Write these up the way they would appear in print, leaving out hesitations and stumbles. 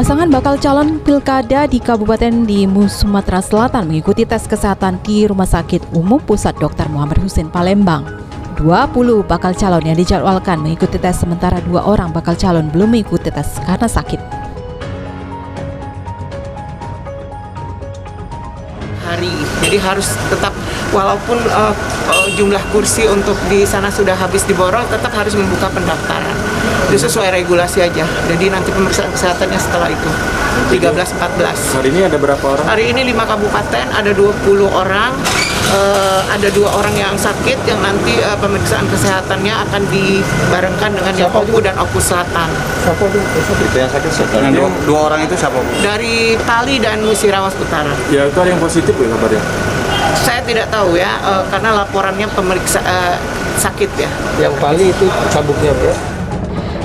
Pasangan bakal calon pilkada di Kabupaten Sumatera Selatan mengikuti tes kesehatan di Rumah Sakit Umum Pusat Dr. Muhammad Husin Palembang. 20 bakal calon yang dijadwalkan mengikuti tes, sementara 2 orang bakal calon belum mengikuti tes karena sakit. Jadi harus tetap, walaupun jumlah kursi untuk di sana sudah habis diborong, tetap harus membuka pendaftaran. Itu sesuai regulasi aja. Jadi nanti pemeriksaan kesehatannya setelah itu 13-14. Hari ini ada berapa orang? Hari ini 5 kabupaten, ada 20 orang. Ada 2 orang yang sakit yang nanti pemeriksaan kesehatannya akan dibarengkan dengan yang Oku dan Oku Selatan. Siapa itu yang sakit? Dua orang itu siapa? Dari Tali dan Musirawas Utara. Ya, itu ada yang positif ya kabarnya? Saya tidak tahu ya, karena laporannya pemeriksa sakit ya. Yang Tali itu cabuknya ya.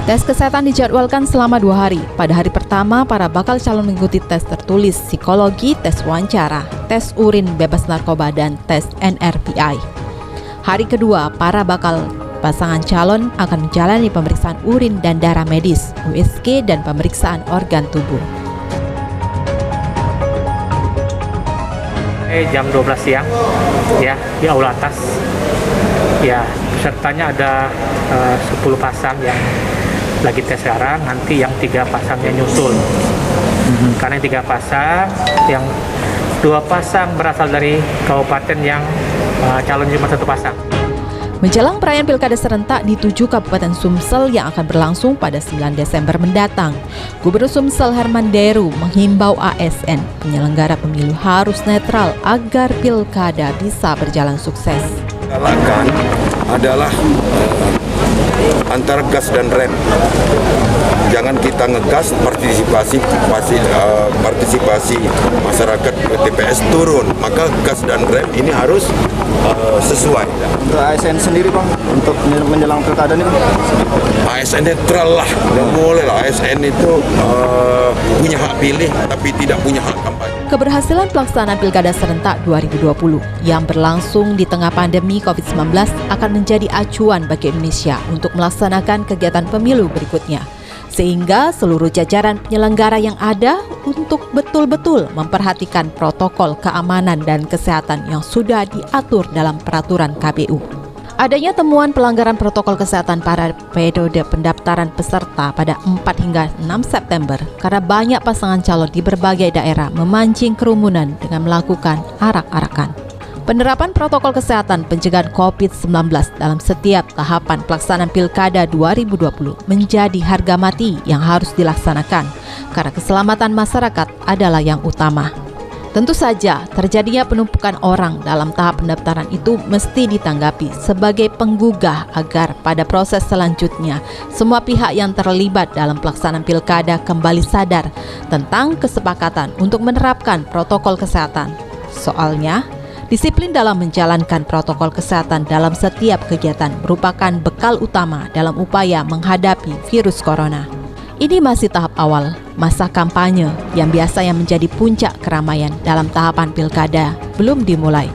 Tes kesehatan dijadwalkan selama 2 hari. Pada hari pertama, para bakal calon mengikuti tes tertulis psikologi, tes wawancara, tes urin bebas narkoba, dan tes NRPI. Hari kedua, para bakal pasangan calon akan menjalani pemeriksaan urin dan darah medis, USG, dan pemeriksaan organ tubuh. Jam 12 siang, ya, di aula atas. Ya, pesertanya ada 10 pasang yang lagi tes sekarang, nanti yang 3 pasangnya nyusul. Karena 3 pasang, yang 2 pasang berasal dari kabupaten yang calon cuma 1 pasang. Menjelang perayaan pilkada serentak di 7 Kabupaten Sumsel yang akan berlangsung pada 9 Desember mendatang, Gubernur Sumsel Herman Deru menghimbau ASN penyelenggara pemilu harus netral agar pilkada bisa berjalan sukses. Galakan adalah antara gas dan rem. Jangan kita ngegas, partisipasi masyarakat TPS turun, maka gas dan rem ini harus sesuai. Untuk ASN sendiri Bang, untuk menjelang pilkada ini Bang? ASN netral lah, nggak boleh lah. ASN itu punya hak pilih tapi tidak punya hak kampanye. Keberhasilan pelaksanaan Pilkada Serentak 2020 yang berlangsung di tengah pandemi COVID-19 akan menjadi acuan bagi Indonesia untuk melaksanakan kegiatan pemilu berikutnya, sehingga seluruh jajaran penyelenggara yang ada untuk betul-betul memperhatikan protokol keamanan dan kesehatan yang sudah diatur dalam peraturan KPU. Adanya temuan pelanggaran protokol kesehatan pada periode pendaftaran peserta pada 4 hingga 6 September karena banyak pasangan calon di berbagai daerah memancing kerumunan dengan melakukan arak-arakan. Penerapan protokol kesehatan pencegahan COVID-19 dalam setiap tahapan pelaksanaan Pilkada 2020 menjadi harga mati yang harus dilaksanakan karena keselamatan masyarakat adalah yang utama. Tentu saja, terjadinya penumpukan orang dalam tahap pendaftaran itu mesti ditanggapi sebagai penggugah agar pada proses selanjutnya semua pihak yang terlibat dalam pelaksanaan pilkada kembali sadar tentang kesepakatan untuk menerapkan protokol kesehatan. Soalnya, disiplin dalam menjalankan protokol kesehatan dalam setiap kegiatan merupakan bekal utama dalam upaya menghadapi virus corona. Ini masih tahap awal, masa kampanye yang biasanya menjadi puncak keramaian dalam tahapan pilkada belum dimulai.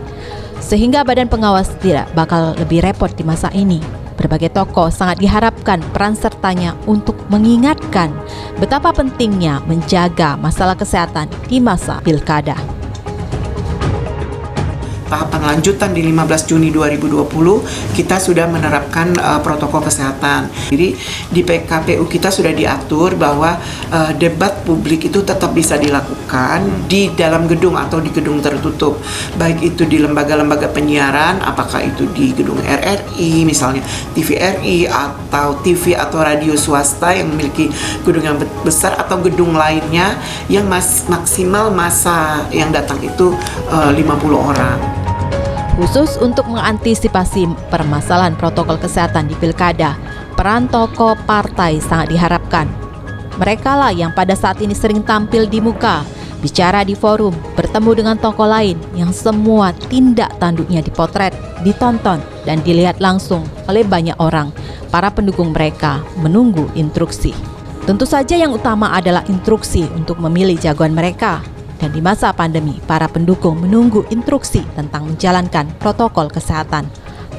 Sehingga badan pengawas tidak bakal lebih repot di masa ini. Berbagai tokoh sangat diharapkan peran sertanya untuk mengingatkan betapa pentingnya menjaga masalah kesehatan di masa pilkada. Tahapan lanjutan di 15 Juni 2020 kita sudah menerapkan protokol kesehatan. Jadi di PKPU kita sudah diatur bahwa debat publik itu tetap bisa dilakukan di dalam gedung atau di gedung tertutup. Baik itu di lembaga-lembaga penyiaran, apakah itu di gedung RRI misalnya, TVRI atau TV atau radio swasta yang memiliki gedung yang besar, atau gedung lainnya yang maksimal masa yang datang itu 50 orang. Khusus untuk mengantisipasi permasalahan protokol kesehatan di pilkada, peran tokoh partai sangat diharapkan. Mereka lah yang pada saat ini sering tampil di muka, bicara di forum, bertemu dengan tokoh lain yang semua tindak tanduknya dipotret, ditonton, dan dilihat langsung oleh banyak orang. Para pendukung mereka menunggu instruksi. Tentu saja yang utama adalah instruksi untuk memilih jagoan mereka. Dan di masa pandemi, para pendukung menunggu instruksi tentang menjalankan protokol kesehatan.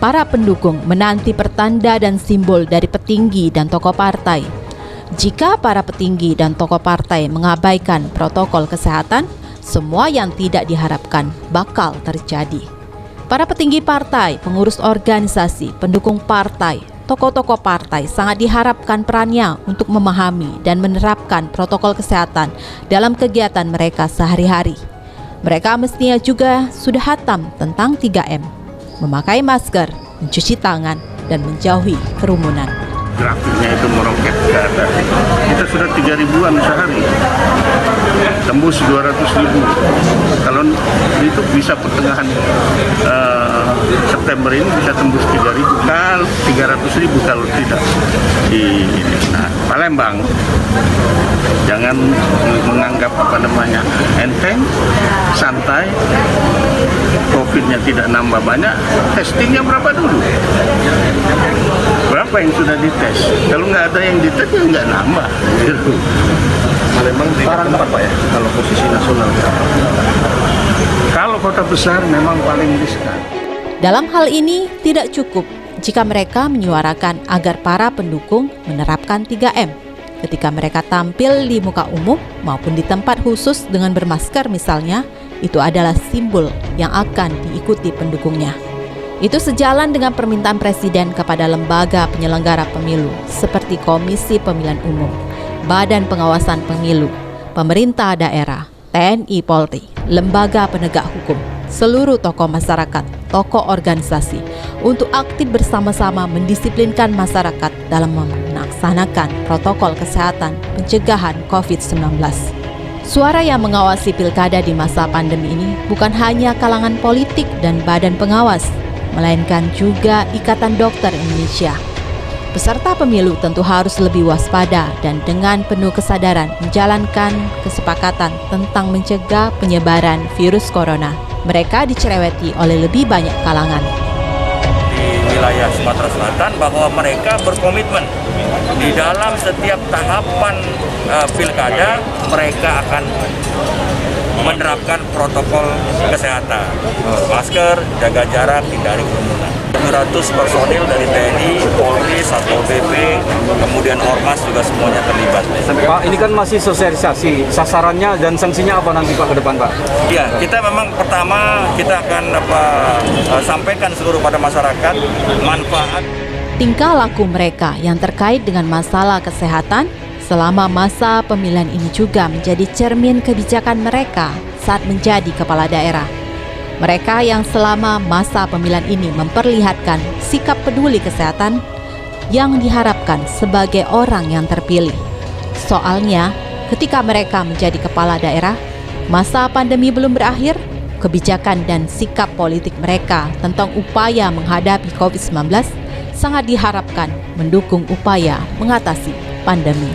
Para pendukung menanti pertanda dan simbol dari petinggi dan tokoh partai. Jika para petinggi dan tokoh partai mengabaikan protokol kesehatan, semua yang tidak diharapkan bakal terjadi. Para petinggi partai, pengurus organisasi, pendukung partai, tokoh-tokoh partai sangat diharapkan perannya untuk memahami dan menerapkan protokol kesehatan dalam kegiatan mereka sehari-hari. Mereka mestinya juga sudah hatam tentang 3M, memakai masker, mencuci tangan, dan menjauhi kerumunan. Grafiknya itu meroket ke atas. Kita sudah 3.000-an sehari, tembus 200.000. Kalau itu bisa pertengahan September ini bisa tembus 300.000 kalau tidak di Palembang. Jangan menganggap enteng, santai. COVID-nya tidak nambah banyak, testingnya berapa dulu? Berapa yang sudah dites? Kalau nggak ada yang dites, ya nggak nambah. Palembang tidak tempat Pak ya, kalau posisi nasional. Kalau kota besar memang paling riskan. Dalam hal ini tidak cukup jika mereka menyuarakan agar para pendukung menerapkan 3M. Ketika mereka tampil di muka umum maupun di tempat khusus dengan bermasker misalnya, itu adalah simbol yang akan diikuti pendukungnya. Itu sejalan dengan permintaan Presiden kepada lembaga penyelenggara pemilu seperti Komisi Pemilihan Umum, Badan Pengawasan Pemilu, pemerintah daerah, TNI Polri, lembaga penegak hukum, seluruh tokoh masyarakat, tokoh organisasi untuk aktif bersama-sama mendisiplinkan masyarakat dalam melaksanakan protokol kesehatan pencegahan COVID-19. Suara yang mengawasi pilkada di masa pandemi ini bukan hanya kalangan politik dan badan pengawas, melainkan juga Ikatan Dokter Indonesia. Peserta pemilu tentu harus lebih waspada dan dengan penuh kesadaran menjalankan kesepakatan tentang mencegah penyebaran virus corona. Mereka dicereweti oleh lebih banyak kalangan. Di wilayah Sumatera Selatan bahwa mereka berkomitmen di dalam setiap tahapan pilkada mereka akan menerapkan protokol kesehatan, masker, jaga jarak, hindari kerumunan. 700 personil dari TNI, Polri, Satpol PP, kemudian Ormas juga semuanya terlibat. Pak, ini kan masih sosialisasi, sasarannya dan sanksinya apa nanti Pak ke depan Pak? Ya, kita memang pertama kita akan sampaikan seluruh pada masyarakat manfaat. Tingkah laku mereka yang terkait dengan masalah kesehatan selama masa pemilihan ini juga menjadi cermin kebijakan mereka saat menjadi kepala daerah. Mereka yang selama masa pemilihan ini memperlihatkan sikap peduli kesehatan yang diharapkan sebagai orang yang terpilih. Soalnya, ketika mereka menjadi kepala daerah, masa pandemi belum berakhir, kebijakan dan sikap politik mereka tentang upaya menghadapi COVID-19 sangat diharapkan mendukung upaya mengatasi pandemi.